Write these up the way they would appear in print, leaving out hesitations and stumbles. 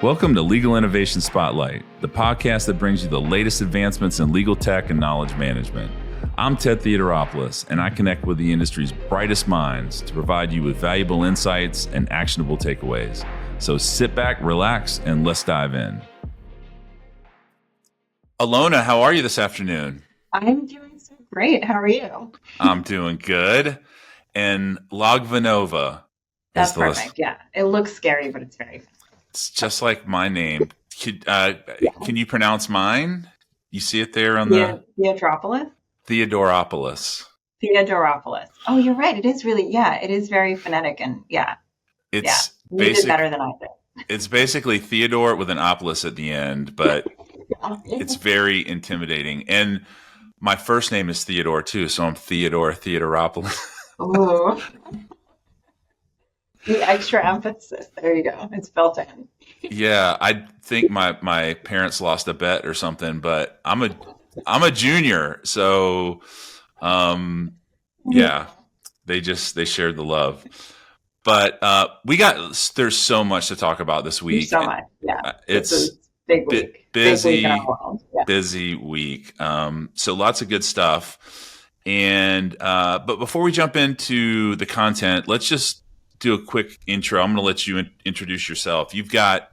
Welcome to Legal Innovation Spotlight, the podcast that brings you the latest advancements in legal tech and knowledge management. I'm Ted Theodoropoulos, and I connect with the industry's brightest minds to provide you with valuable insights and actionable takeaways. So sit back, relax, and let's dive in. Ilona, how are you this afternoon? I'm doing so great. How are you? I'm doing good. And Logvinova. That's perfect. Yeah. It looks scary, but it's very fun. It's just like my name. Can you pronounce mine? You see it there on the... Theodoropoulos? Theodoropoulos. Oh, you're right. It is really, it is very phonetic and You did better than I did. It's basically Theodore with an opolis at the end, but it's very intimidating. And my first name is Theodore too, so I'm Theodore Theodoropoulos. Oh. The extra emphasis. There you go. It's built in. Yeah, I think my parents lost a bet or something, but I'm a junior, so they shared the love. But there's so much to talk about this week. There's so much. Yeah. It's a big week. Busy, big week in our world. Yeah. Busy week. So lots of good stuff. And but before we jump into the content, let's just do a quick intro. I'm going to let you introduce yourself. You've got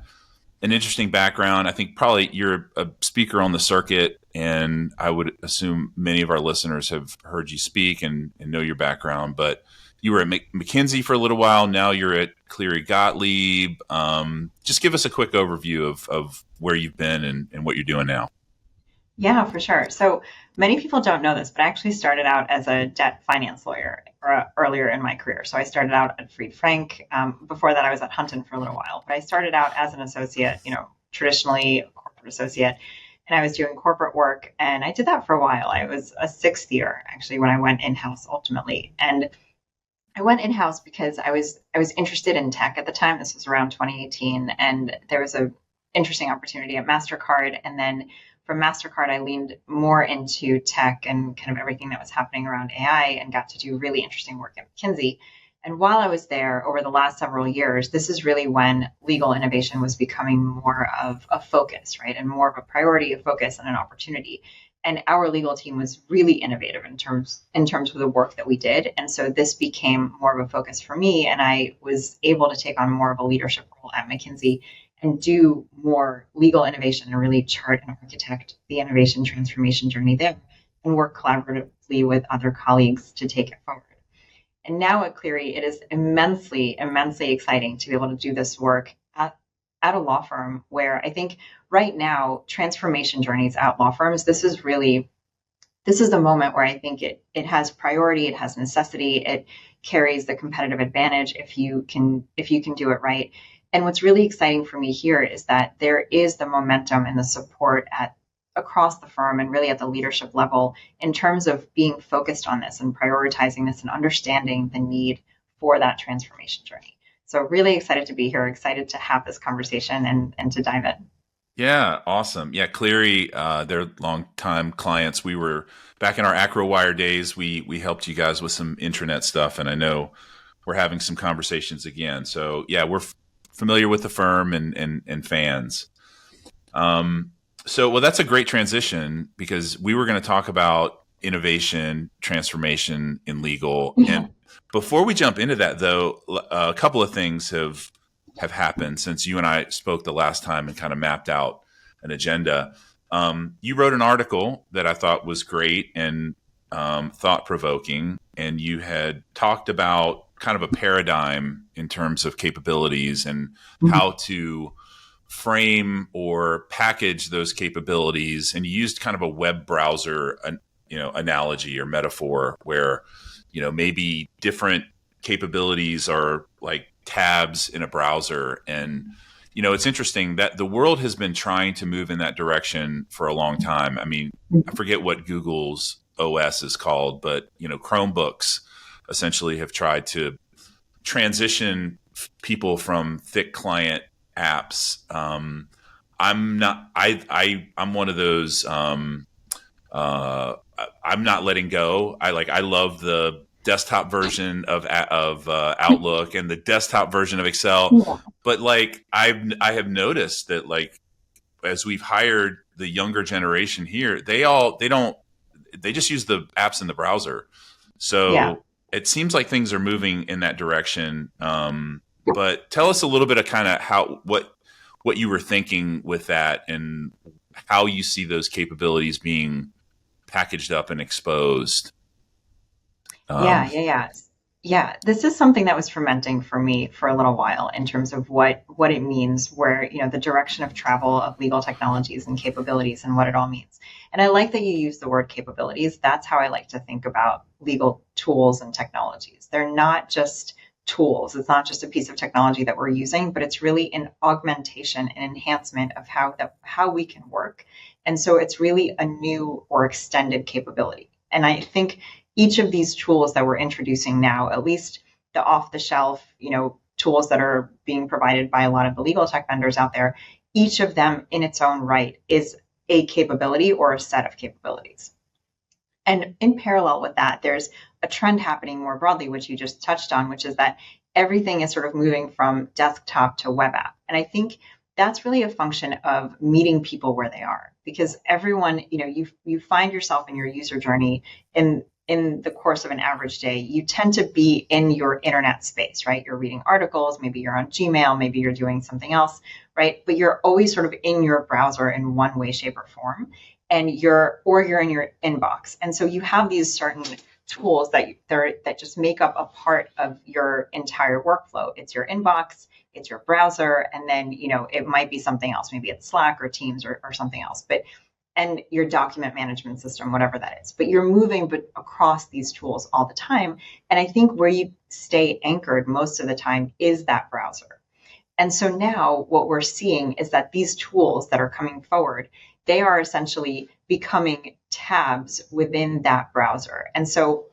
an interesting background. I think probably you're a speaker on the circuit, and I would assume many of our listeners have heard you speak and know your background. But you were at McKinsey for a little while. Now you're at Cleary Gottlieb. Just give us a quick overview of where you've been and what you're doing now. Yeah, for sure. So many people don't know this, but I actually started out as a debt finance lawyer earlier in my career. So I started out at Fried Frank. Before that, I was at Hunton for a little while. But I started out as an associate, traditionally a corporate associate. And I was doing corporate work. And I did that for a while. I was a sixth year, actually, when I went in-house ultimately. And I went in-house because I was interested in tech at the time. This was around 2018. And there was an interesting opportunity at MasterCard. And then from MasterCard, I leaned more into tech and kind of everything that was happening around AI and got to do really interesting work at McKinsey. And while I was there over the last several years, this is really when legal innovation was becoming more of a focus, right? And more of a priority, a focus, and an opportunity. And our legal team was really innovative in terms of the work that we did. And so this became more of a focus for me. And I was able to take on more of a leadership role at McKinsey and do more legal innovation and really chart and architect the innovation transformation journey there and work collaboratively with other colleagues to take it forward. And now at Cleary, it is immensely, immensely exciting to be able to do this work at a law firm where I think right now, transformation journeys at law firms, this is the moment where I think it has priority, it has necessity, it carries the competitive advantage if you can do it right. And what's really exciting for me here is that there is the momentum and the support across the firm and really at the leadership level in terms of being focused on this and prioritizing this and understanding the need for that transformation journey. So really excited to be here, excited to have this conversation and to dive in. Yeah, awesome. Yeah, Cleary, they're longtime clients. We were back in our AcroWire days. We helped you guys with some intranet stuff, and I know we're having some conversations again. So yeah, we're familiar with the firm and fans. So that's a great transition because we were going to talk about innovation, transformation in legal. Yeah. And before we jump into that, though, a couple of things have happened since you and I spoke the last time and kind of mapped out an agenda. You wrote an article that I thought was great and thought-provoking, and you had talked about kind of a paradigm in terms of capabilities and how to frame or package those capabilities. And you used kind of a web browser, analogy or metaphor where, maybe different capabilities are like tabs in a browser. And, it's interesting that the world has been trying to move in that direction for a long time. I mean, I forget what Google's OS is called, but, Chromebooks essentially have tried to transition people from thick client apps. I'm one of those. I'm not letting go. I love the desktop version of Outlook and the desktop version of Excel. Yeah. But like I have noticed that like as we've hired the younger generation here, they just use the apps in the browser. Yeah. So it seems like things are moving in that direction. But tell us a little bit of kind of what you were thinking with that and how you see those capabilities being packaged up and exposed. Yeah, Um, yeah, yeah. Yeah, this is something that was fermenting for me for a little while in terms of what it means, where, the direction of travel of legal technologies and capabilities and what it all means. And I like that you use the word capabilities. That's how I like to think about legal tools and technologies. They're not just tools. It's not just a piece of technology that we're using, but it's really an augmentation and enhancement of how we can work. And so it's really a new or extended capability. And I think each of these tools that we're introducing now, at least the off the shelf, tools that are being provided by a lot of the legal tech vendors out there, each of them in its own right is a capability or a set of capabilities. And in parallel with that, there's a trend happening more broadly, which you just touched on, which is that everything is sort of moving from desktop to web app. And I think that's really a function of meeting people where they are, because everyone, you find yourself in your user journey in the course of an average day, you tend to be in your internet space, right? You're reading articles, maybe you're on Gmail, maybe you're doing something else, right? But you're always sort of in your browser in one way, shape, or form, and you're in your inbox. And so you have these certain tools that just make up a part of your entire workflow. It's your inbox, it's your browser, and then it might be something else. Maybe it's Slack or Teams or something else. But and your document management system, whatever that is. But you're moving across these tools all the time. And I think where you stay anchored most of the time is that browser. And so now what we're seeing is that these tools that are coming forward, they are essentially becoming tabs within that browser. And so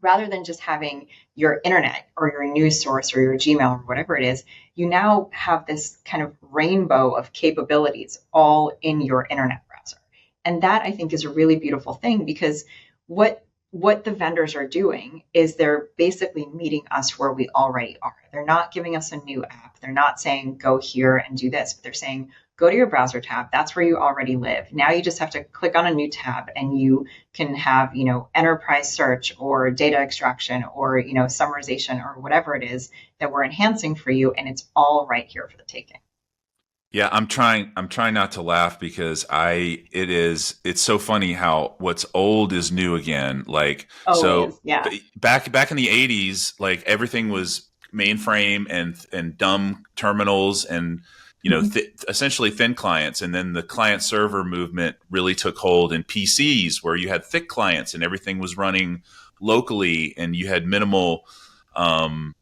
rather than just having your internet or your news source or your Gmail or whatever it is, you now have this kind of rainbow of capabilities all in your internet browser. And that I think is a really beautiful thing, because what the vendors are doing is they're basically meeting us where we already are. They're not giving us a new app. They're not saying go here and do this, but they're saying go to your browser tab. That's where you already live. Now you just have to click on a new tab and you can have, enterprise search or data extraction or, summarization or whatever it is that we're enhancing for you. And it's all right here for the taking. Yeah, I'm trying not to laugh because it's so funny how what's old is new again. Like, so Always. Yeah. back in the 80s, like everything was mainframe and dumb terminals and Mhm. essentially thin clients, and then the client server movement really took hold in PCs where you had thick clients and everything was running locally and you had um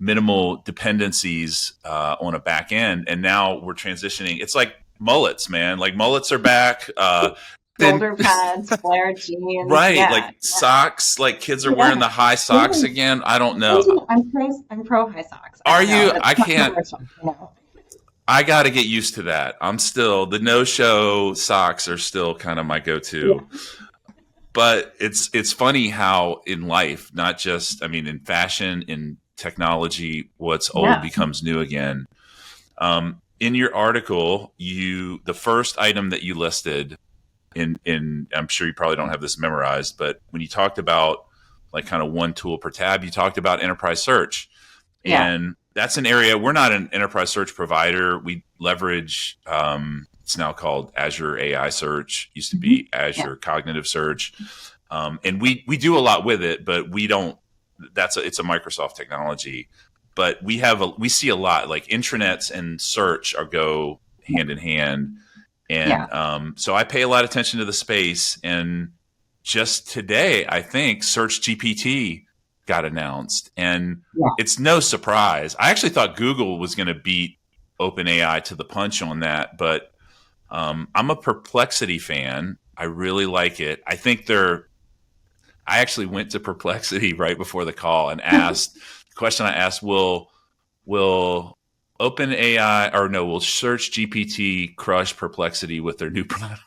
minimal dependencies on a back end. And now we're transitioning. It's like mullets, man. Like mullets are back. Then Shoulder pads, flare jeans. right, like Yeah. socks. Like kids are wearing Yeah. the high socks Yes. again. I don't know. I'm pro high socks. I Are don't know. you? That's I not can't. commercial. I got to get used to that. I'm still the no show socks are still kind of my go Yeah. to. But it's funny how in life, not just in fashion, in technology, what's old Yeah. becomes new again. In your article, the first item that you listed in I'm sure you probably don't have this memorized, but when you talked about like kind of one tool per tab, you talked about enterprise search, Yeah. and that's an area we're not an enterprise search provider. We leverage it's now called Azure AI Search, used to Mhm. be Yeah. Azure Cognitive Search, and we do a lot with it, but we don't. It's a Microsoft technology, but we see a lot like intranets and search are go hand in hand, Yeah. and so I pay a lot of attention to the space. And just today, I think Search GPT got announced, and Yeah. it's no surprise. I actually thought Google was going to beat OpenAI to the punch on that, but I'm a Perplexity fan. I really like it. I actually went to Perplexity right before the call and asked the question. I asked, will Open AI, or no, will Search GPT crush Perplexity with their new product.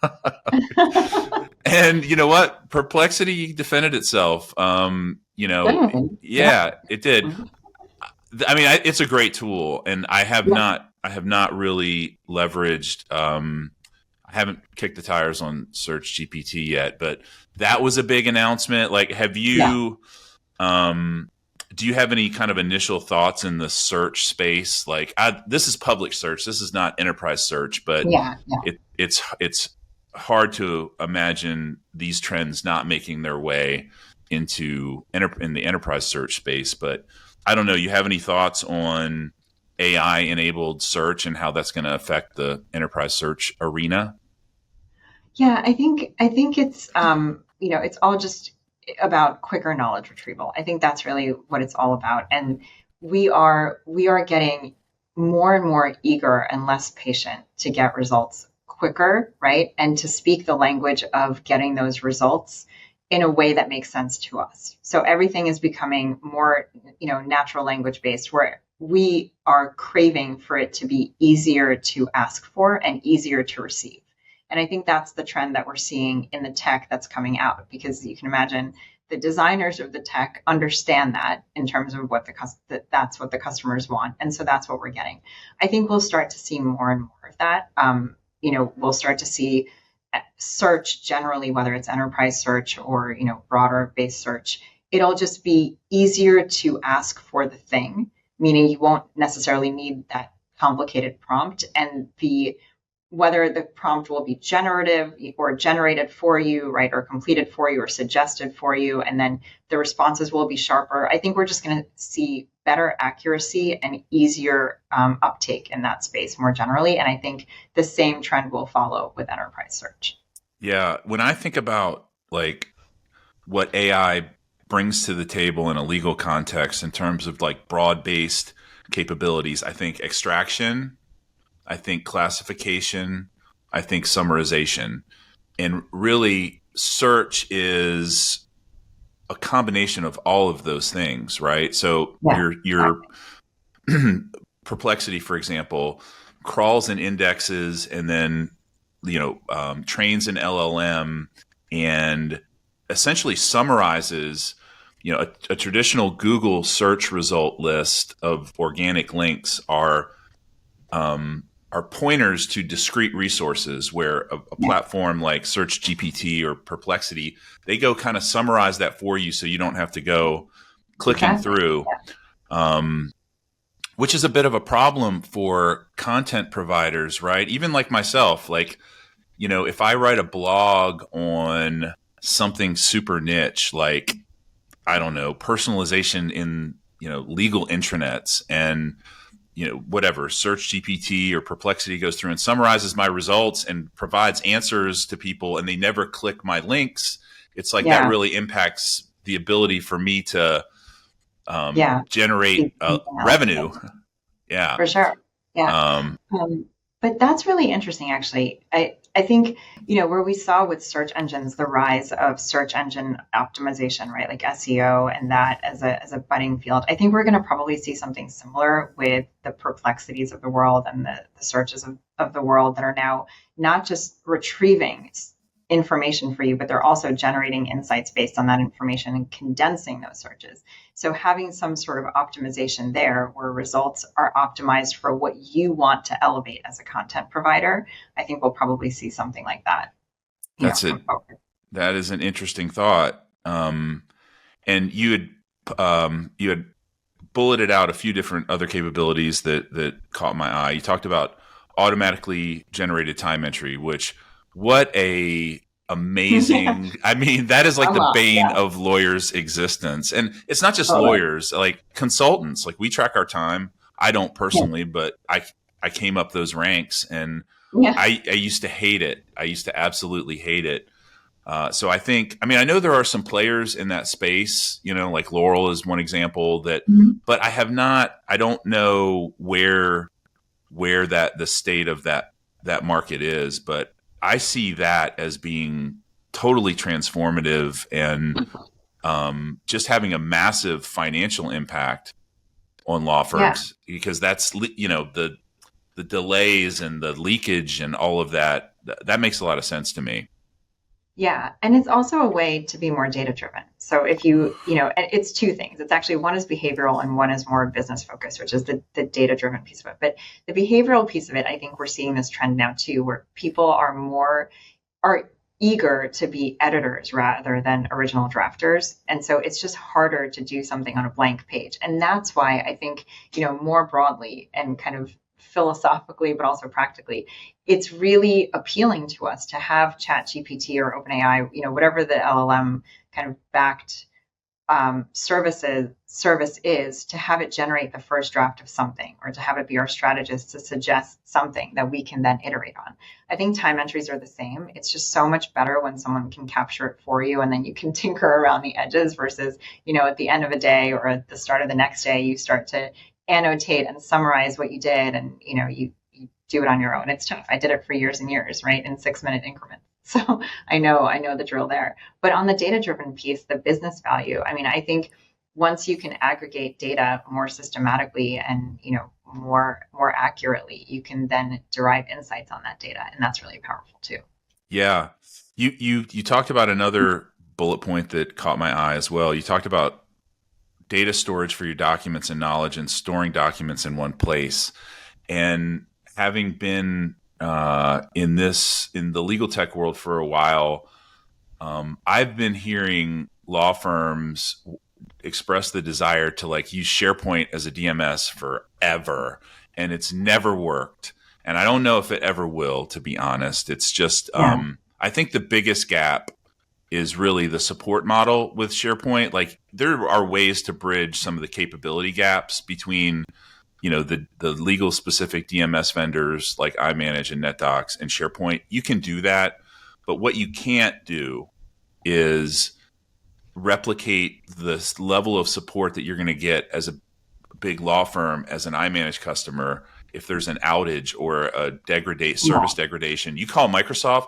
And you know what? Perplexity defended itself. Good. Yeah. Yeah, it did. Mhm. I mean, it's a great tool, and Yeah. I have not really leveraged. I haven't kicked the tires on Search GPT yet, but that was a big announcement. Like, have Yeah. you? Um, do you have any kind of initial thoughts in the search space? Like, this is public search. This is not enterprise search, but Yeah. Yeah. it's hard to imagine these trends not making their way into in the enterprise search space. But I don't know. You have any thoughts on AI enabled search and how that's going to affect the enterprise search arena? Yeah, I think it's it's all just about quicker knowledge retrieval. I think that's really what it's all about. And we are getting more and more eager and less patient to get results quicker, right? And to speak the language of getting those results in a way that makes sense to us. So everything is becoming more, natural language based, where we are craving for it to be easier to ask for and easier to receive. And I think that's the trend that we're seeing in the tech that's coming out, because you can imagine the designers of the tech understand that in terms of that's what the customers want, and so that's what we're getting. I think we'll start to see more and more of that. We'll start to see search generally, whether it's enterprise search or broader based search. It'll just be easier to ask for the thing, meaning you won't necessarily need that complicated prompt, and the whether the prompt will be generative or generated for you, right, or completed for you or suggested for you, and then the responses will be sharper. I think we're just going to see better accuracy and easier uptake in that space more generally. And I think the same trend will follow with enterprise search. Yeah, when I think about like what AI brings to the table in a legal context in terms of like broad-based capabilities, I think extraction, I think classification, I think summarization. And really search is a combination of all of those things, right? So Yeah, your Perplexity, for example, crawls and indexes and then trains an LLM and essentially summarizes a traditional Google search result list of organic links are pointers to discrete resources, where a yeah, platform like Search GPT or Perplexity, they go kind of summarize that for you so you don't have to go clicking exactly. through, um, which is a bit of a problem for content providers, right? Even like myself, like, if I write a blog on something super niche, like, I don't know, personalization in, legal intranets, and whatever, Search GPT or Perplexity goes through and summarizes my results and provides answers to people, and they never click my links. It's like that Yeah, really impacts the ability for me to yeah. generate See something else. Yeah, revenue. Yeah. for sure. Yeah. Um, But that's really interesting, actually. I think, where we saw with search engines, the rise of search engine optimization, right? Like SEO and that as a budding field. I think we're going to probably see something similar with the perplexities of the world and the searches of the world that are now not just retrieving information for you, but they're also generating insights based on that information and condensing those searches. So having some sort of optimization there where results are optimized for what you want to elevate as a content provider, I think we'll probably see something like that, that's it. from forward. That is an interesting thought. And you had bulleted out a few different other capabilities that caught my eye. You talked about automatically generated time entry, which, what a Yeah. amazing, I mean, that is like Come the on. bane Yeah. of lawyers' existence. And it's not just Totally. lawyers, like consultants, like we track our time. I don't Yeah. personally, but I came up those ranks, and Yeah. I used to hate it. I used to absolutely hate it. So I mean, I know there are some players in that space, like Laurel is one example Mhm. but I don't know where the state of that market is, but I see that as being totally transformative and just having a massive financial impact on law Yeah. firms because that's, the delays and the leakage and all of that. That makes a lot of sense to me. Yeah, and it's also a way to be more data driven. So if and it's two things. It's actually one is behavioral and one is more business focused, which is the data driven piece of it. But the behavioral piece of it, I think we're seeing this trend now too, where people are eager to be editors rather than original drafters. And so it's just harder to do something on a blank page. And that's why I think, more broadly and kind of philosophically, but also practically, it's really appealing to us to have ChatGPT or OpenAI, whatever the LLM kind of backed service is, to have it generate the first draft of something, or to have it be our strategist to suggest something that we can then iterate on. I think time entries are the same. It's just so much better when someone can capture it for you and then you can tinker around the edges versus, at the end of a day or at the start of the next day, you start to annotate and summarize what you did, and you do it on your own. It's tough. I did it for years and years, right, in 6-minute increments. So I know the drill there. But on the data-driven piece, the business value, I mean, I think once you can aggregate data more systematically and more accurately, you can then derive insights on that data, and that's really powerful too. Yeah, you talked about another bullet point that caught my eye as well. You talked about data storage for your documents and knowledge, and storing documents in one place. And having been in the legal tech world for a while, I've been hearing law firms express the desire to use SharePoint as a DMS forever, and it's never worked. And I don't know if it ever will, to be honest. It's just, I think the biggest gap is really the support model with SharePoint. There are ways to bridge some of the capability gaps between, the legal specific DMS vendors like iManage and NetDocs and SharePoint. You can do that, but what you can't do is replicate this level of support that you're going to get as a big law firm, as an iManage customer. If there's an outage or a service degradation, you call Microsoft.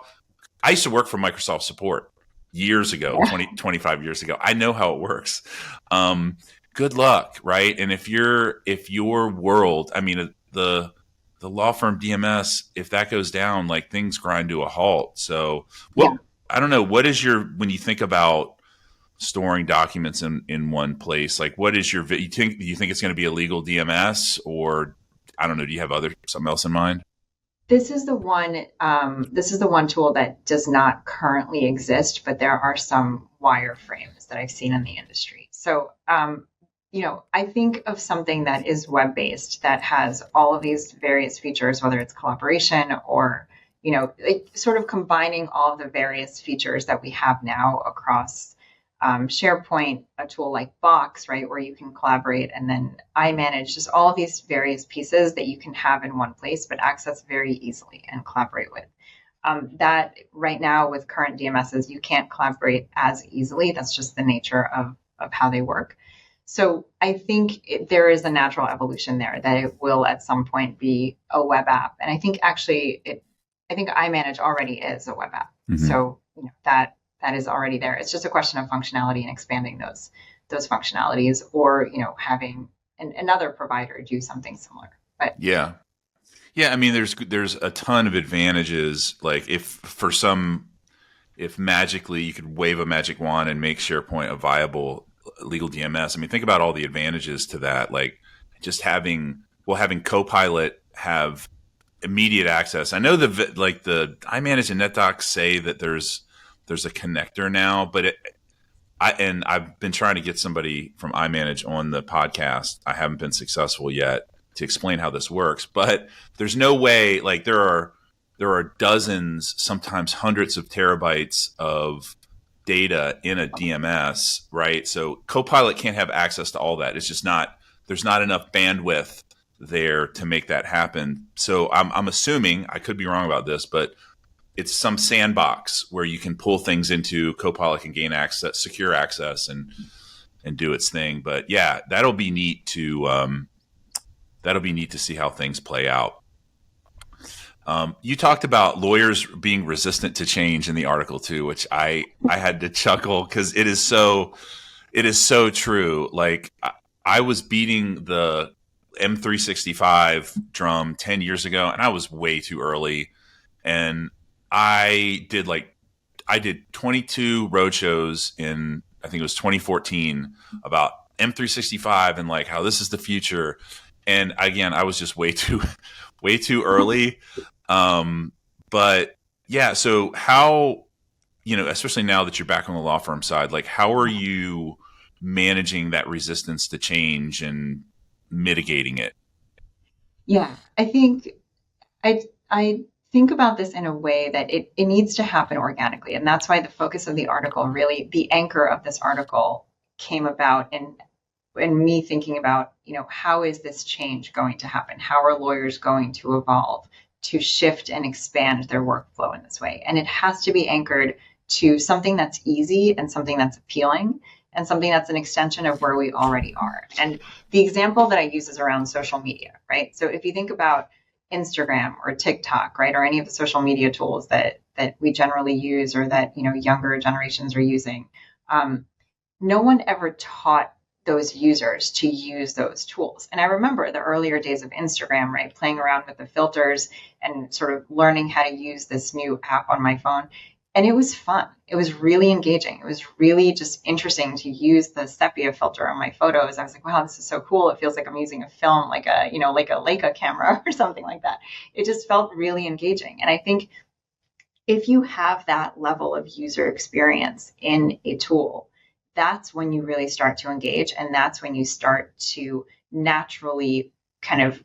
I used to work for Microsoft support years ago, 25 years ago. I know how it works. Good luck, right? And if your world, I mean, the law firm DMS, if that goes down, things grind to a halt. So I don't know, when you think about storing documents in one place, what is do you think it's going to be a legal DMS, or I don't know, do you have something else in mind? This is the one. This is the one tool that does not currently exist, but there are some wireframes that I've seen in the industry. So, I think of something that is web-based that has all of these various features, whether it's collaboration or, sort of combining all of the various features that we have now across SharePoint, a tool like Box, right, where you can collaborate, and then iManage, just all of these various pieces that you can have in one place, but access very easily and collaborate with. That right now with current DMSs, you can't collaborate as easily. That's just the nature of how they work. So I think there is a natural evolution there that it will at some point be a web app. And I think actually I think iManage already is a web app. Mm-hmm. So that is already there. It's just a question of functionality and expanding those functionalities, or having another provider do something similar. But yeah. I mean, there's a ton of advantages. If magically you could wave a magic wand and make SharePoint a viable legal DMS. I mean, think about all the advantages to that. Just having Copilot have immediate access. I know the iManage and NetDocs say that there's a connector now, but I've been trying to get somebody from iManage on the podcast. I haven't been successful yet to explain how this works, but there's no way. There are dozens, sometimes hundreds of terabytes of data in a DMS, right? So Copilot can't have access to all that. It's just there's not enough bandwidth there to make that happen. So I'm assuming, I could be wrong about this, but it's some sandbox where you can pull things into. Copilot can gain access, secure access, and do its thing. But yeah, that'll be neat to see how things play out. You talked about lawyers being resistant to change in the article too, which I had to chuckle because it is so true. I was beating the M365 drum 10 years ago, and I was way too early. And I did 22 roadshows in, I think it was 2014, about M365 and like how this is the future. And again, I was just way too early. But yeah, so how, especially now that you're back on the law firm side, like how are you managing that resistance to change and mitigating it? Yeah, I think I think about this in a way that it needs to happen organically. And that's why the focus of the article, really, the anchor of this article came about in me thinking about, how is this change going to happen? How are lawyers going to evolve to shift and expand their workflow in this way? And it has to be anchored to something that's easy and something that's appealing and something that's an extension of where we already are. And the example that I use is around social media, right? So if you think about Instagram or TikTok, right, or any of the social media tools that we generally use or that younger generations are using, no one ever taught those users to use those tools. And I remember the earlier days of Instagram, right, playing around with the filters and sort of learning how to use this new app on my phone. And it was fun. It was really engaging. It was really just interesting to use the sepia filter on my photos. I was like, wow, this is so cool. It feels like I'm using a film, like a Leica camera or something like that. It just felt really engaging. And I think if you have that level of user experience in a tool, that's when you really start to engage. And that's when you start to naturally kind of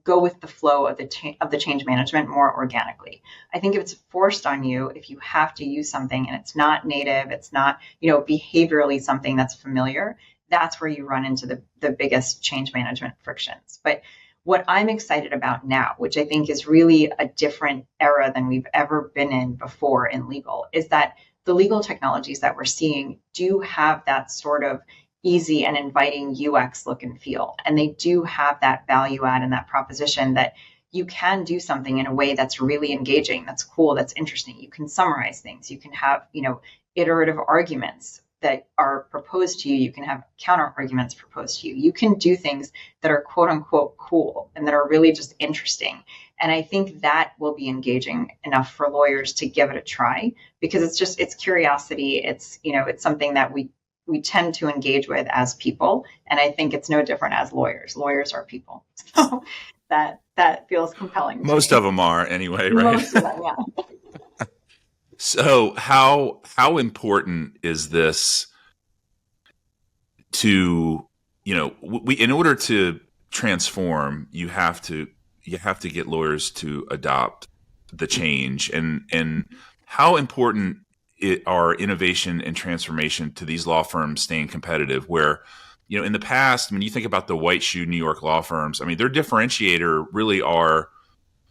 go with the flow of the change management more organically. I think if it's forced on you, if you have to use something and it's not native, it's not, behaviorally something that's familiar, that's where you run into the biggest change management frictions. But what I'm excited about now, which I think is really a different era than we've ever been in before in legal, is that the legal technologies that we're seeing do have that sort of easy and inviting UX look and feel. And they do have that value add and that proposition that you can do something in a way that's really engaging, that's cool, that's interesting. You can summarize things. You can have, iterative arguments that are proposed to you. You can have counter arguments proposed to you. You can do things that are quote unquote cool and that are really just interesting. And I think that will be engaging enough for lawyers to give it a try, because it's curiosity. It's something that we tend to engage with as people. And I think it's no different as lawyers. Lawyers are people. So that feels compelling. Most of them are anyway, right? Most of them, yeah. So how important is this to, in order to transform, you have to get lawyers to adopt the change, and how important are innovation and transformation to these law firms staying competitive, where, in the past, when you think about the white shoe New York law firms, I mean, their differentiator really are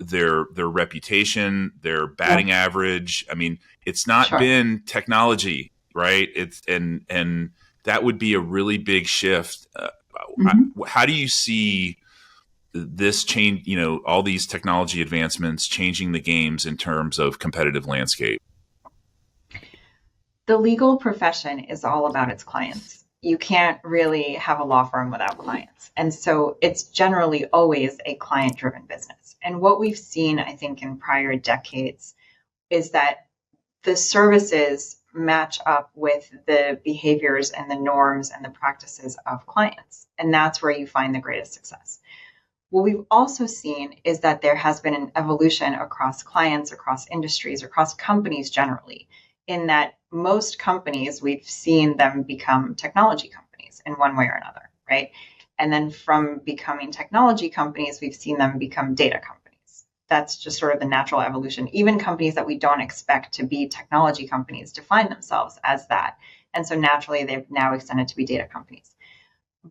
their reputation, their batting average. I mean, it's not been technology, right? And that would be a really big shift. How do you see this change, all these technology advancements changing the games in terms of competitive landscape? The legal profession is all about its clients. You can't really have a law firm without clients. And so it's generally always a client-driven business. And what we've seen, I think, in prior decades is that the services match up with the behaviors and the norms and the practices of clients. And that's where you find the greatest success. What we've also seen is that there has been an evolution across clients, across industries, across companies generally, in that most companies, we've seen them become technology companies in one way or another, right? And then from becoming technology companies, we've seen them become data companies. That's just sort of the natural evolution. Even companies that we don't expect to be technology companies define themselves as that. And so naturally, they've now extended to be data companies.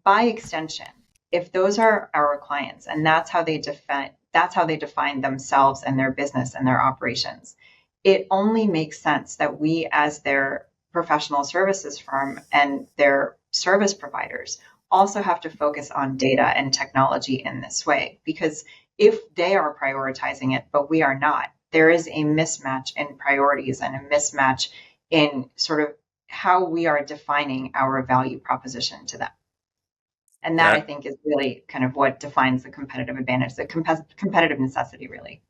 By extension, if those are our clients and that's how they define themselves and their business and their operations, it only makes sense that we, as their professional services firm and their service providers, also have to focus on data and technology in this way. Because if they are prioritizing it, but we are not, there is a mismatch in priorities and a mismatch in sort of how we are defining our value proposition to them. And that I That think is really kind of what defines the competitive advantage, the competitive necessity, really.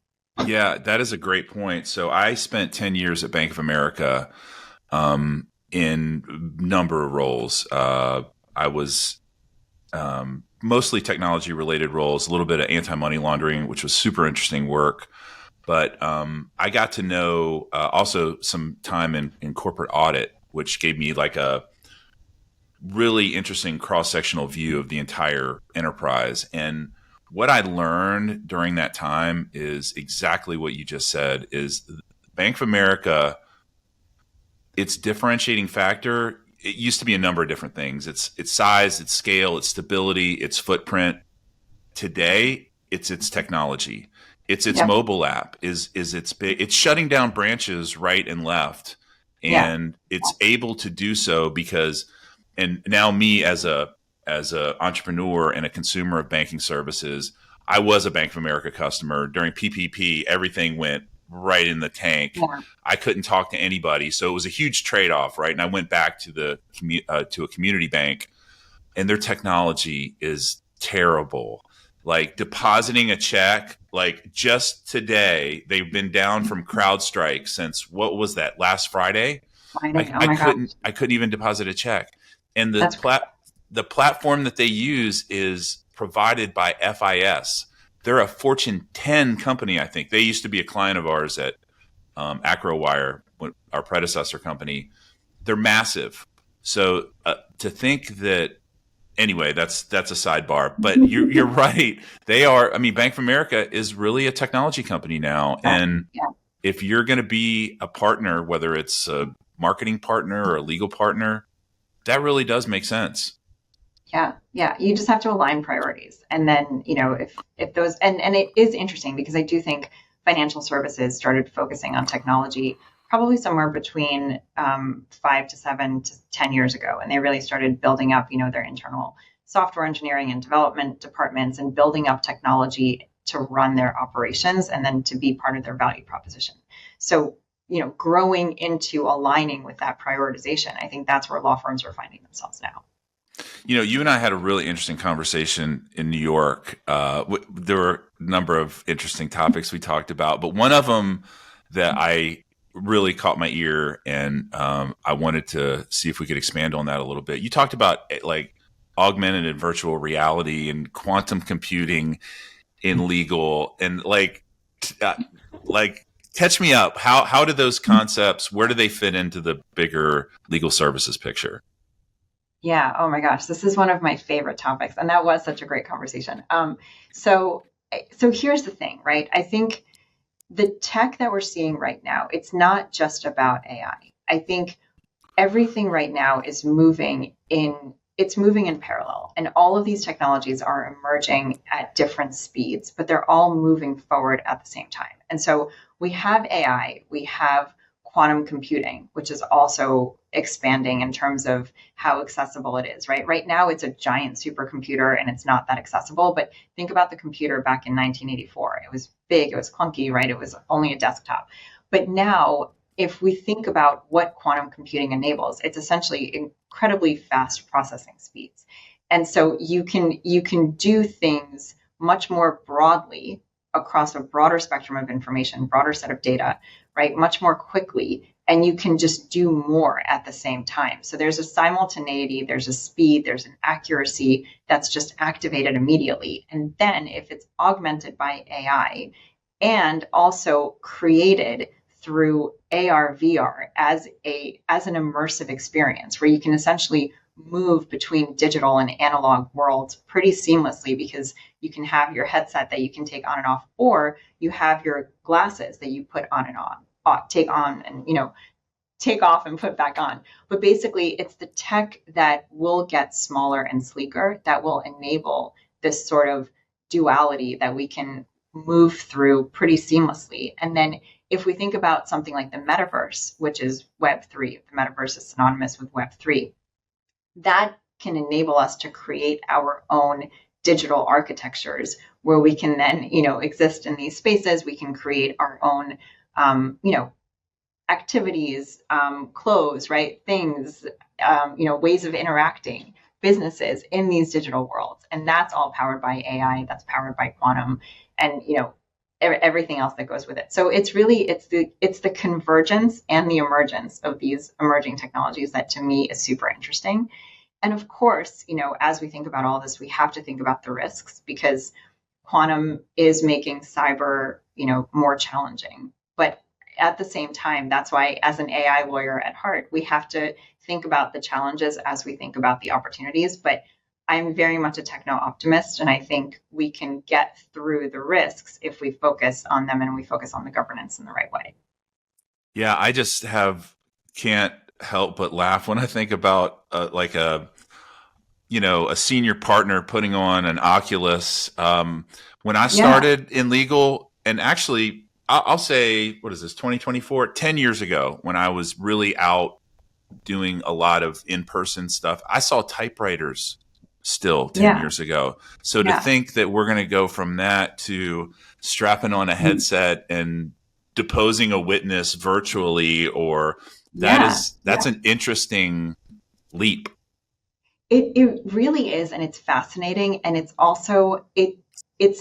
yeah, that is a great point. So I spent 10 years at Bank of America in a number of roles. I was mostly technology related roles, a little bit of anti money laundering, which was super interesting work. But I got to know also some time in corporate audit, which gave me like a really interesting cross sectional view of the entire enterprise. And what I learned during that time is exactly what you just said is Bank of America, its differentiating factor, it used to be a number of different things. Its size, its scale, its stability, its footprint. Today, it's its technology. It's its Yep. mobile app. Is its big? It's shutting down branches right and left, Yeah. and it's able to do so because. And now, me as a entrepreneur and a consumer of banking services, I was a Bank of America customer during PPP. Everything went right in the tank. Yeah. I couldn't talk to anybody, so it was a huge trade off, right? And I went back to to a community bank, and their technology is terrible. Like depositing a check, like just today, they've been down from CrowdStrike since what was that, last Friday? Friday. Oh I my gosh. couldn't even deposit a check. And That's crazy. the platform that they use is provided by FIS. They're a Fortune 10 company, I think. They used to be a client of ours at AcroWire, our predecessor company. They're massive. So to think that anyway, that's a sidebar. But you're right. They are. I mean, Bank of America is really a technology company now, and Yeah. if you're going to be a partner, whether it's a marketing partner or a legal partner, that really does make sense. Yeah, yeah. You just have to align priorities. And then, if those and it is interesting because I do think financial services started focusing on technology probably somewhere between 5 to 7 to 10 years ago. And they really started building up, their internal software engineering and development departments and building up technology to run their operations and then to be part of their value proposition. So, growing into aligning with that prioritization, I think that's where law firms are finding themselves now. You and I had a really interesting conversation in New York. There were a number of interesting topics we talked about, but one of them that I really caught my ear, and I wanted to see if we could expand on that a little bit. You talked about like augmented and virtual reality and quantum computing in legal, and like catch me up. How do those concepts? Where do they fit into the bigger legal services picture? Yeah. Oh my gosh, this is one of my favorite topics, and that was such a great conversation. So, so here's the thing, right? I think the tech that we're seeing right now, it's not just about AI. I think everything right now is moving in parallel, and all of these technologies are emerging at different speeds, but they're all moving forward at the same time. And so we have AI, we have quantum computing, which is also expanding in terms of how accessible it is, right? Right now, it's a giant supercomputer and it's not that accessible. But think about the computer back in 1984. It was big, it was clunky, right? It was only a desktop. But now, if we think about what quantum computing enables, it's essentially incredibly fast processing speeds. And so you can do things much more broadly across a broader spectrum of information, broader set of data, right? Much more quickly, and you can just do more at the same time. So there's a simultaneity, there's a speed, there's an accuracy that's just activated immediately. And then if it's augmented by AI and also created through AR, VR as an immersive experience where you can essentially move between digital and analog worlds pretty seamlessly because you can have your headset that you can take on and off, or you have your glasses that you put on and take on and take off and put back on. But basically, it's the tech that will get smaller and sleeker that will enable this sort of duality that we can move through pretty seamlessly. And then if we think about something like the metaverse, which is Web3, the metaverse is synonymous with Web3, that can enable us to create our own digital architectures where we can then, exist in these spaces. We can create our own, activities, clothes, right? Things, ways of interacting businesses in these digital worlds. And that's all powered by AI, that's powered by quantum, and everything else that goes with it. So it's the convergence and the emergence of these emerging technologies that to me is super interesting. And of course, as we think about all this, we have to think about the risks, because quantum is making cyber, more challenging. But at the same time, that's why, as an AI lawyer at heart, we have to think about the challenges as we think about the opportunities. But I'm very much a techno optimist, and I think we can get through the risks if we focus on them and we focus on the governance in the right way. Yeah, I just can't help but laugh when I think about like a senior partner putting on an Oculus. When I Yeah, started in legal, and actually, I'll say, what is this, 2024? 10 years ago, when I was really out doing a lot of in-person stuff, I saw typewriters still 10 yeah, years ago. So to yeah, think that we're going to go from that to strapping on a headset and deposing a witness virtually, or yeah, that's yeah. an interesting leap. It really is, and it's fascinating, and it's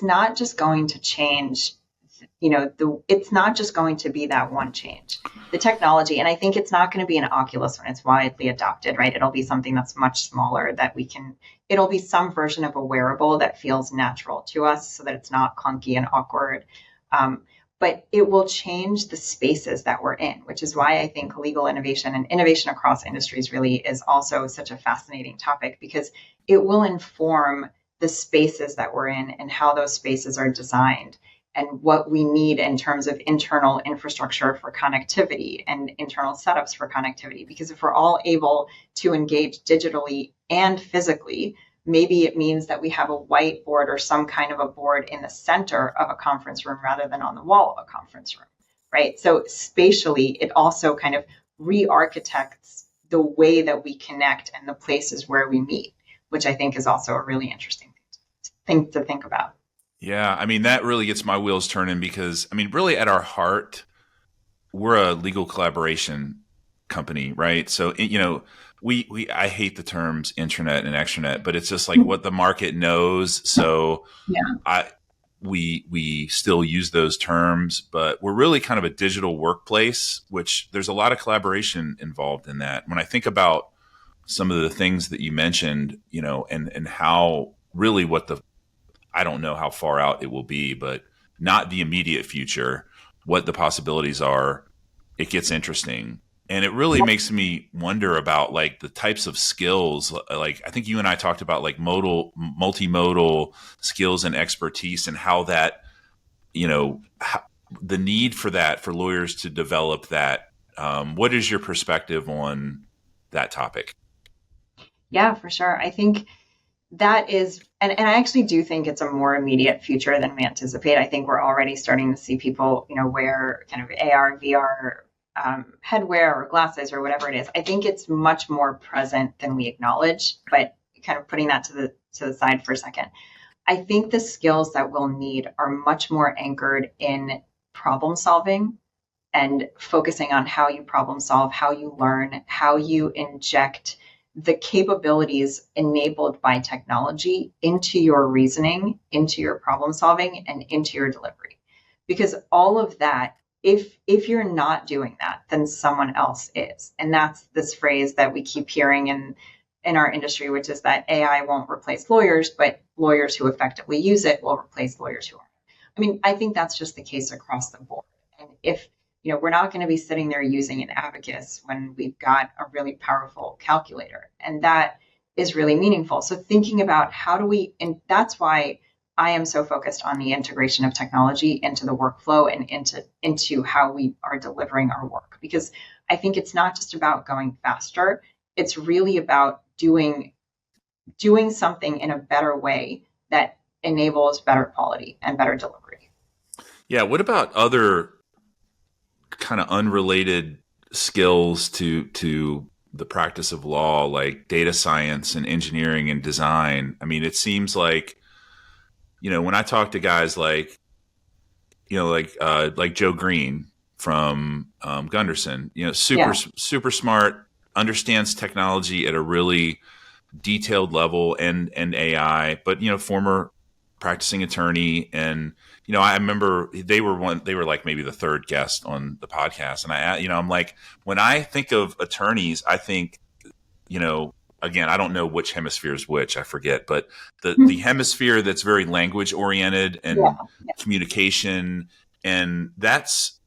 not just going to change, it's not just going to be that one change. The technology, and I think it's not going to be an Oculus when it's widely adopted, right? It'll be something that's much smaller that it'll be some version of a wearable that feels natural to us so that it's not clunky and awkward. Um, but it will change the spaces that we're in, which is why I think legal innovation and innovation across industries really is also such a fascinating topic, because it will inform the spaces that we're in and how those spaces are designed and what we need in terms of internal infrastructure for connectivity and internal setups for connectivity. Because if we're all able to engage digitally and physically, maybe it means that we have a whiteboard or some kind of a board in the center of a conference room rather than on the wall of a conference room, right? So spatially, it also kind of re-architects the way that we connect and the places where we meet, which I think is also a really interesting thing to think about. Yeah, I mean, that really gets my wheels turning because, I mean, really at our heart, we're a legal collaboration company, right? So, I hate the terms intranet and extranet, but it's just like what the market knows. So Yeah. I, we still use those terms, but we're really kind of a digital workplace, which there's a lot of collaboration involved in that. When I think about some of the things that you mentioned, and how really I don't know how far out it will be, but not the immediate future, what the possibilities are, it gets interesting. And it really makes me wonder about like the types of skills. Like I think you and I talked about like multimodal skills and expertise, and how that, how, the need for that for lawyers to develop that. What is your perspective on that topic? Yeah, for sure. I think that is, and I actually do think it's a more immediate future than we anticipate. I think we're already starting to see people, wear kind of AR, VR headwear or glasses or whatever it is. I think it's much more present than we acknowledge. But kind of putting that to the side for a second, I think the skills that we'll need are much more anchored in problem solving and focusing on how you problem solve, how you learn, how you inject the capabilities enabled by technology into your reasoning, into your problem solving, and into your delivery. Because all of that, if you're not doing that, then someone else is. And that's this phrase that we keep hearing in our industry, which is that AI won't replace lawyers, but lawyers who effectively use it will replace lawyers who aren't. I mean, I think that's just the case across the board. And if we're not going to be sitting there using an abacus when we've got a really powerful calculator. And that is really meaningful. So thinking about how do we, and that's why I am so focused on the integration of technology into the workflow and into how we are delivering our work. Because I think it's not just about going faster. It's really about doing something in a better way that enables better quality and better delivery. Yeah. What about other kind of unrelated skills to the practice of law, like data science and engineering and design? I mean, it seems like, when I talk to guys like, like Joe Green from Gunderson, super Yeah. super smart, understands technology at a really detailed level and AI, but former practicing attorney. And I remember they were like maybe the third guest on the podcast, and I'm like, when I think of attorneys, I think, again, I don't know which hemisphere is which, I forget, but the hemisphere that's very language oriented and communication, and that's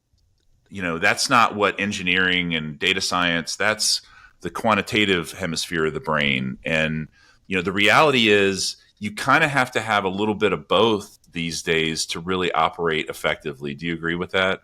not what engineering and data science, that's the quantitative hemisphere of the brain. And the reality is you kind of have to have a little bit of both these days to really operate effectively. Do you agree with that?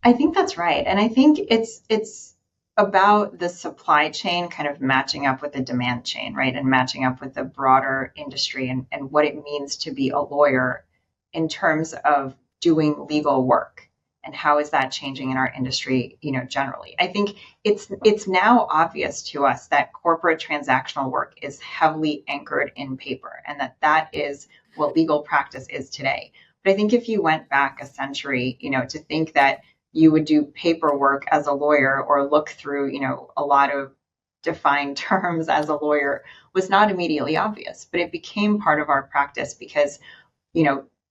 I think that's right. And I think it's about the supply chain kind of matching up with the demand chain, right? And matching up with the broader industry and what it means to be a lawyer in terms of doing legal work. And how is that changing in our industry, generally? I think it's now obvious to us that corporate transactional work is heavily anchored in paper, and that is what legal practice is today. But I think if you went back a century, to think that you would do paperwork as a lawyer or look through, a lot of defined terms as a lawyer was not immediately obvious, but it became part of our practice because,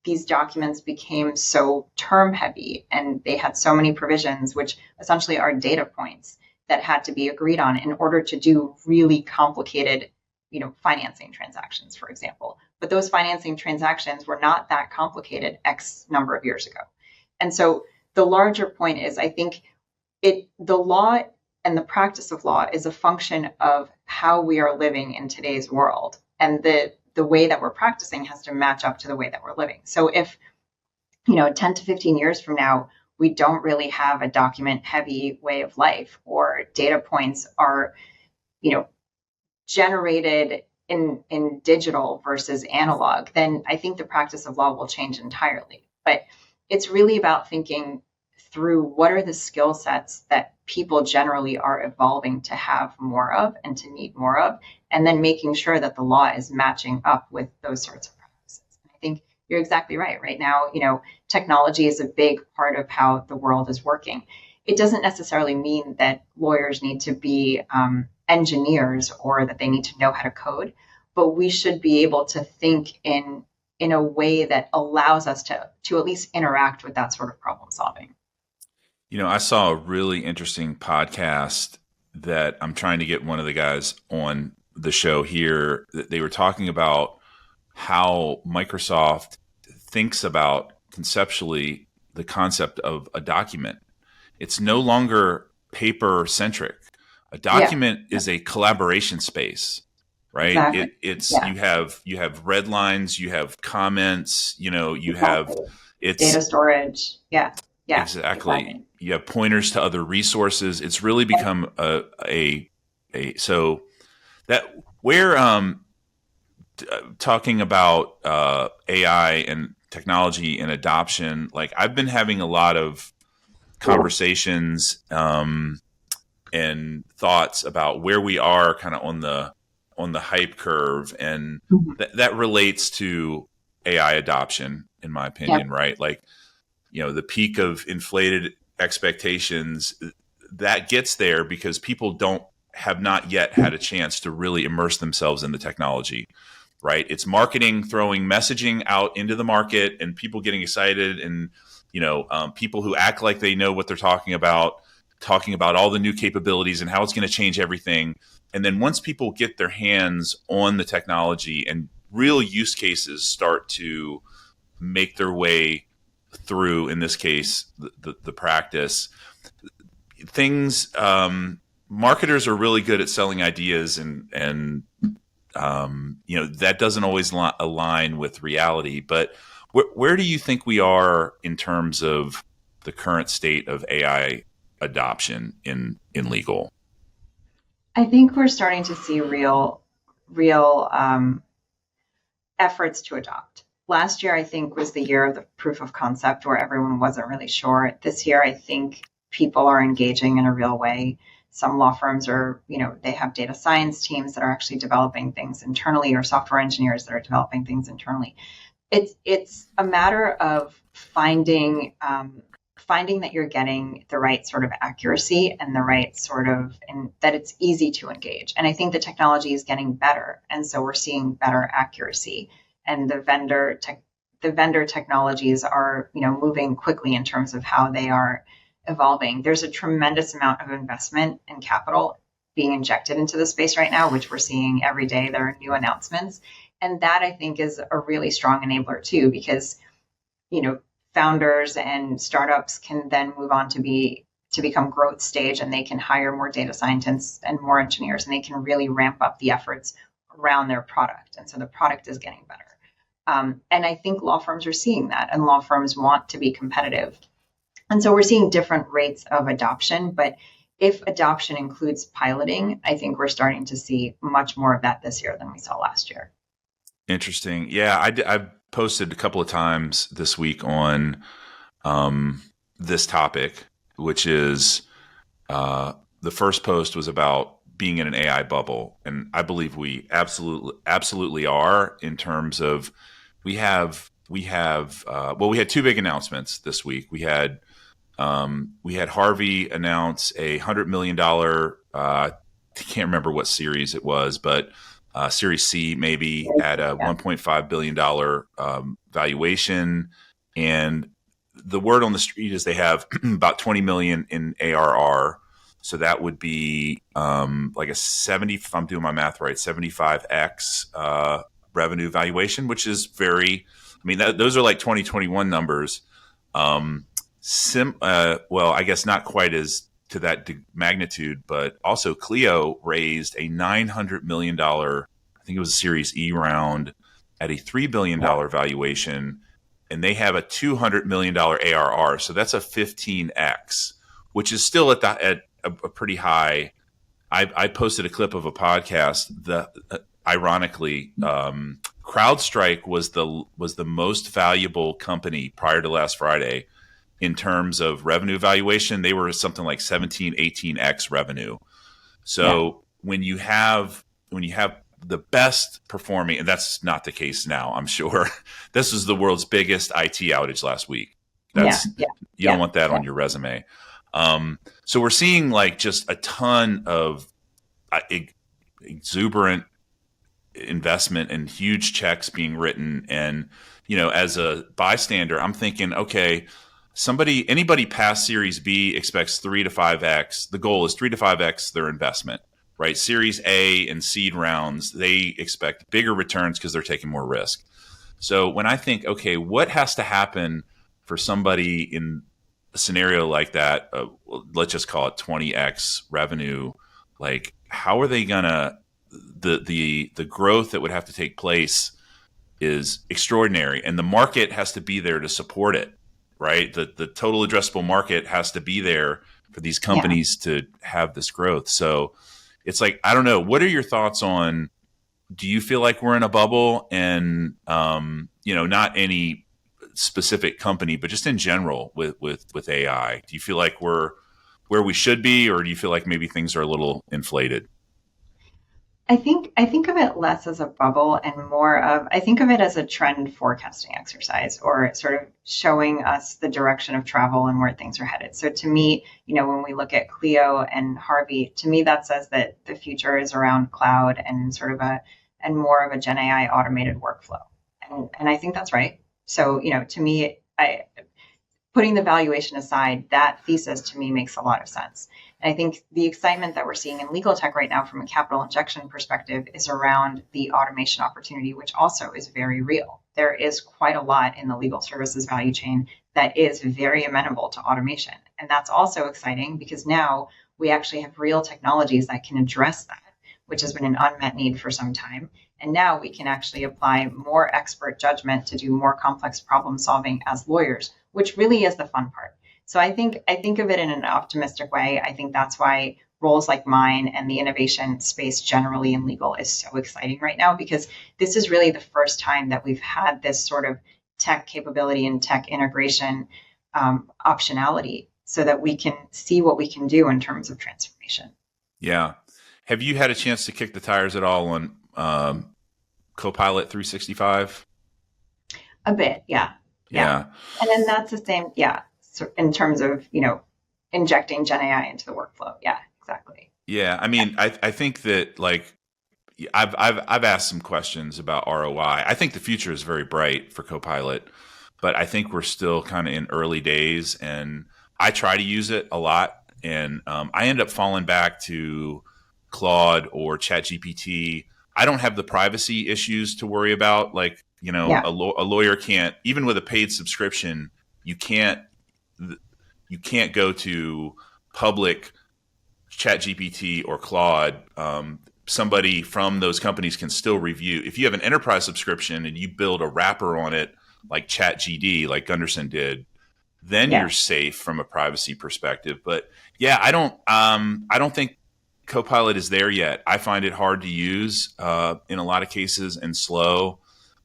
these documents became so term heavy and they had so many provisions, which essentially are data points that had to be agreed on in order to do really complicated, financing transactions, for example. But those financing transactions were not that complicated X number of years ago. And so the larger point is, I think the law and the practice of law is a function of how we are living in today's world. And the way that we're practicing has to match up to the way that we're living. So if, 10 to 15 years from now, we don't really have a document heavy way of life, or data points are, generated in digital versus analog, then I think the practice of law will change entirely. But it's really about thinking through what are the skill sets that people generally are evolving to have more of and to need more of, and then making sure that the law is matching up with those sorts of practices. I think you're exactly right. Right now, technology is a big part of how the world is working. It doesn't necessarily mean that lawyers need to be engineers or that they need to know how to code, but we should be able to think in a way that allows us to at least interact with that sort of problem solving. I saw a really interesting podcast that I'm trying to get one of the guys on the show here. They were talking about how Microsoft thinks about conceptually the concept of a document. It's no longer paper centric. A document is a collaboration space, right? Exactly. You have red lines, you have comments, you have data storage. Yeah. Exactly. You have pointers to other resources. It's really become a so that we're talking about AI and technology and adoption. Like, I've been having a lot of conversations and thoughts about where we are kind of on the hype curve, and that relates to AI adoption, in my opinion, right? Like, the peak of inflated expectations, that gets there because people have not yet had a chance to really immerse themselves in the technology, right? It's marketing throwing messaging out into the market and people getting excited, and people who act like they know what they're talking about all the new capabilities and how it's going to change everything. And then once people get their hands on the technology and real use cases start to make their way through, in this case, the practice, things, marketers are really good at selling ideas, and that doesn't always align with reality. But where do you think we are in terms of the current state of AI adoption in legal? I think we're starting to see real efforts to adopt. Last year, I think, was the year of the proof of concept where everyone wasn't really sure. This year, I think people are engaging in a real way. Some law firms are, they have data science teams that are actually developing things internally, or software engineers that are developing things internally. It's a matter of finding finding that you're getting the right sort of accuracy and the right sort of, and that it's easy to engage. And I think the technology is getting better. And so we're seeing better accuracy, and the vendor technologies are, moving quickly in terms of how they are evolving. There's a tremendous amount of investment and capital being injected into the space right now, which we're seeing every day. There are new announcements. And that, I think, is a really strong enabler too, because, founders and startups can then move on to become growth stage, and they can hire more data scientists and more engineers, and they can really ramp up the efforts around their product. And so the product is getting better. And I think law firms are seeing that, and law firms want to be competitive. And so we're seeing different rates of adoption, but if adoption includes piloting, I think we're starting to see much more of that this year than we saw last year. Interesting. Yeah, I've posted a couple of times this week on this topic, which is the first post was about being in an AI bubble, and I believe we absolutely are. In terms of we had two big announcements this week. We had Harvey announce $100 million. I can't remember what series it was, but Series C maybe at a $1.5 billion valuation. And the word on the street is they have about 20 million in ARR. So that would be like a 70, if I'm doing my math right, 75x revenue valuation, which is those are like 2021 numbers. Well, I guess not quite as to that magnitude, but also Clio raised a $900 million, I think it was a Series E round at a $3 billion valuation, and they have a $200 million ARR. So that's a 15x, which is still at a pretty high. I posted a clip of a podcast that, ironically, CrowdStrike was the most valuable company prior to last Friday. In terms of revenue valuation, they were something like 17, 18x revenue. So when you have the best performing, and that's not the case now, I'm sure. This was the world's biggest IT outage last week. You don't want that on your resume. So we're seeing like just a ton of exuberant investment and huge checks being written. And, as a bystander, I'm thinking, okay, anybody past Series B expects 3 to 5x. The goal is 3 to 5x their investment, right? Series A and seed rounds, they expect bigger returns because they're taking more risk. So when I think, okay, what has to happen for somebody in a scenario like that, let's just call it 20x revenue, like how are they gonna, the growth that would have to take place is extraordinary, and the market has to be there to support it. Right? The total addressable market has to be there for these companies to have this growth. So it's like, I don't know. What are your thoughts on, do you feel like we're in a bubble? And, not any specific company, but just in general with AI, do you feel like we're where we should be, or do you feel like maybe things are a little inflated? I think of it less as a bubble and more of, I think of it as a trend forecasting exercise, or sort of showing us the direction of travel and where things are headed. So to me, when we look at Clio and Harvey, to me that says that the future is around cloud and sort of and more of a Gen AI automated workflow. And I think that's right. So, to me, putting the valuation aside, that thesis to me makes a lot of sense. And I think the excitement that we're seeing in legal tech right now from a capital injection perspective is around the automation opportunity, which also is very real. There is quite a lot in the legal services value chain that is very amenable to automation. And that's also exciting because now we actually have real technologies that can address that, which has been an unmet need for some time. And now we can actually apply more expert judgment to do more complex problem solving as lawyers, which really is the fun part. So I think of it in an optimistic way. I think that's why roles like mine and the innovation space generally in legal is so exciting right now, because this is really the first time that we've had this sort of tech capability and tech integration optionality so that we can see what we can do in terms of transformation. Yeah. Have you had a chance to kick the tires at all on Copilot 365? A bit, yeah. And then that's the same. Yeah. in terms of, injecting Gen AI into the workflow. Yeah, exactly. Yeah. I mean, I think that like I've asked some questions about ROI. I think the future is very bright for Copilot, but I think we're still kind of in early days, and I try to use it a lot, and I end up falling back to Claude or ChatGPT. I don't have the privacy issues to worry about. Like, Yeah. a lawyer can't, even with a paid subscription, you can't go to public ChatGPT or Claude. Somebody from those companies can still review. If you have an enterprise subscription and you build a wrapper on it, like ChatGD, like Gunderson did, then Yeah. you're safe from a privacy perspective. But yeah, I don't think Copilot is there yet. I find it hard to use in a lot of cases and slow.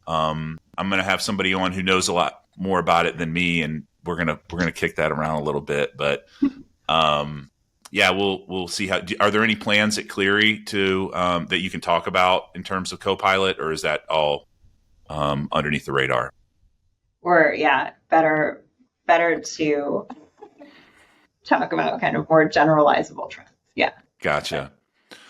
I'm going to have somebody on who knows a lot more about it than me, and we're gonna kick that around a little bit. But yeah, we'll see how. Are there any plans at Cleary to that you can talk about in terms of Copilot, or is that all underneath the radar? Or better to talk about kind of more generalizable trends. Yeah. Gotcha.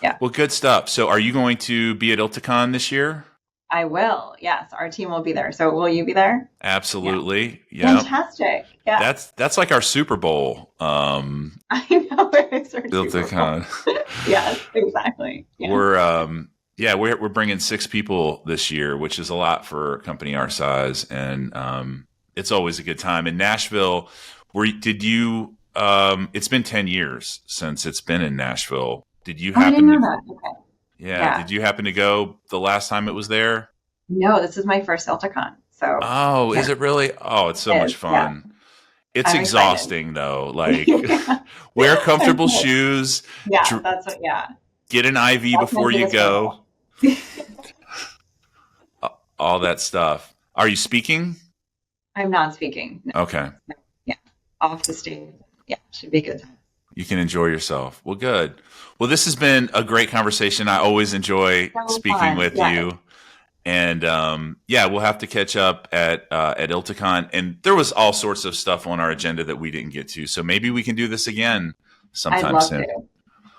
Yeah. Well, good stuff. So, are you going to be at ILTACon this year? I will. Yes, our team will be there. So, will you be there? Absolutely. Yeah. Fantastic. Yeah. That's like our Super Bowl. I know it's our ILTACon. Yes, exactly. Yeah. We're bringing 6 people this year, which is a lot for a company our size, and it's always a good time. In Nashville, it's been 10 years since it's been in Nashville. Did you happen I didn't know that. Okay. Yeah. Did you happen to go the last time it was there? No, this is my first ILTACon. So. Oh, is it really? Oh, it's so much fun. Yeah. It's I'm exhausting excited. Though. Like, wear comfortable shoes. Yeah, that's what. Yeah. Get an IV before you go. All that stuff. Are you speaking? I'm not speaking. No. Okay. Yeah. Off the stage. Yeah, should be good. You can enjoy yourself. Well, good. Well, this has been a great conversation. I always enjoy speaking with you. And we'll have to catch up at ILTACon. And there was all sorts of stuff on our agenda that we didn't get to. So maybe we can do this again sometime soon. To.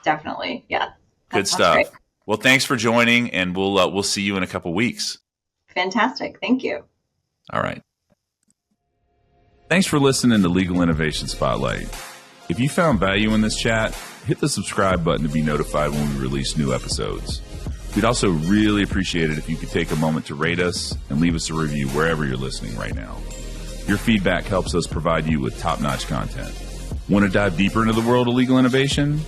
Definitely. Yeah. Good stuff. Great. Well, thanks for joining, and we'll see you in a couple weeks. Fantastic. Thank you. All right. Thanks for listening to Legal Innovation Spotlight. If you found value in this chat, hit the subscribe button to be notified when we release new episodes. We'd also really appreciate it if you could take a moment to rate us and leave us a review wherever you're listening right now. Your feedback helps us provide you with top-notch content. Want to dive deeper into the world of legal innovation?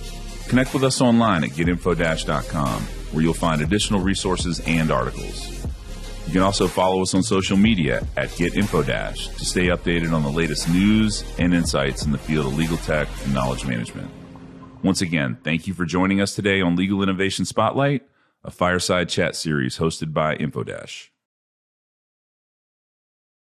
Connect with us online at getinfo-.com, where you'll find additional resources and articles. You can also follow us on social media at getinfo- to stay updated on the latest news and insights in the field of legal tech and knowledge management. Once again, thank you for joining us today on Legal Innovation Spotlight, a fireside chat series hosted by InfoDash.